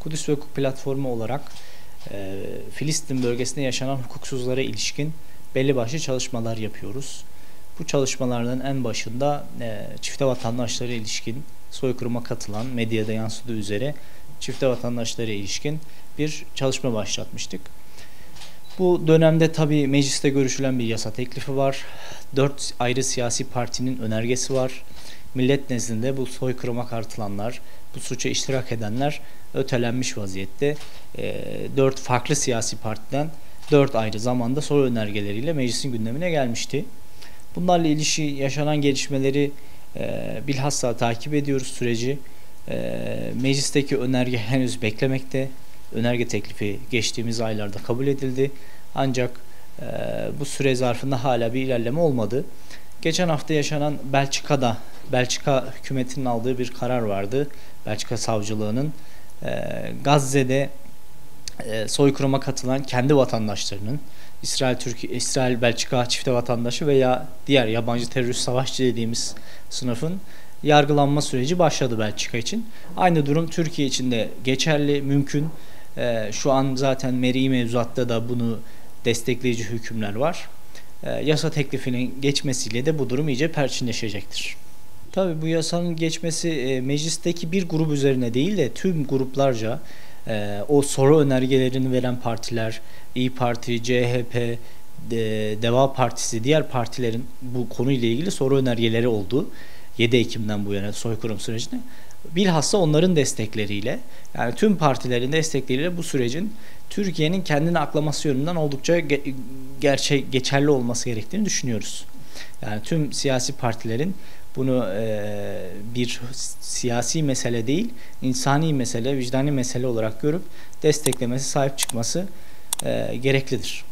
Kudüs ve Hukuk Platformu olarak Filistin bölgesinde yaşanan hukuksuzlara ilişkin belli başlı çalışmalar yapıyoruz. Bu çalışmalardan en başında çifte vatandaşlara ilişkin soykırıma katılan, medyada yansıdığı üzere çifte vatandaşlara ilişkin bir çalışma başlatmıştık. Bu dönemde tabii mecliste görüşülen bir yasa teklifi var. 4 ayrı siyasi partinin önergesi var. Millet nezdinde bu soykırıma katılanlar, bu suça iştirak edenler ötelenmiş vaziyette. 4 farklı siyasi partiden 4 ayrı zamanda soru önergeleriyle meclisin gündemine gelmişti. Bunlarla ilişki yaşanan gelişmeleri bilhassa takip ediyoruz süreci. Meclisteki önerge henüz beklemekte. Önerge teklifi geçtiğimiz aylarda kabul edildi. Ancak bu süre zarfında hala bir ilerleme olmadı. Geçen hafta yaşanan Belçika hükümetinin aldığı bir karar vardı. Belçika savcılığının Gazze'de soykırıma katılan kendi vatandaşlarının İsrail-Belçika çifte vatandaşı veya diğer yabancı terörist savaşçı dediğimiz sınıfın yargılanma süreci başladı Belçika için. Aynı durum Türkiye için de geçerli, mümkün. Şu an zaten meri mevzuatta da bunu destekleyici hükümler var. Yasa teklifinin geçmesiyle de bu durum iyice perçinleşecektir. Tabii bu yasanın geçmesi meclisteki bir grup üzerine değil de tüm gruplarca o soru önergelerini veren partiler, İYİ Parti, CHP, Deva Partisi, diğer partilerin bu konuyla ilgili soru önergeleri oldu. 7 Ekim'den bu yana soykırım sürecine. Bilhassa onların destekleriyle, yani tüm partilerin destekleriyle bu sürecin Türkiye'nin kendini aklaması yönünden oldukça geçerli olması gerektiğini düşünüyoruz. Yani tüm siyasi partilerin bunu bir siyasi mesele değil, insani mesele, vicdani mesele olarak görüp desteklemesi, sahip çıkması gereklidir.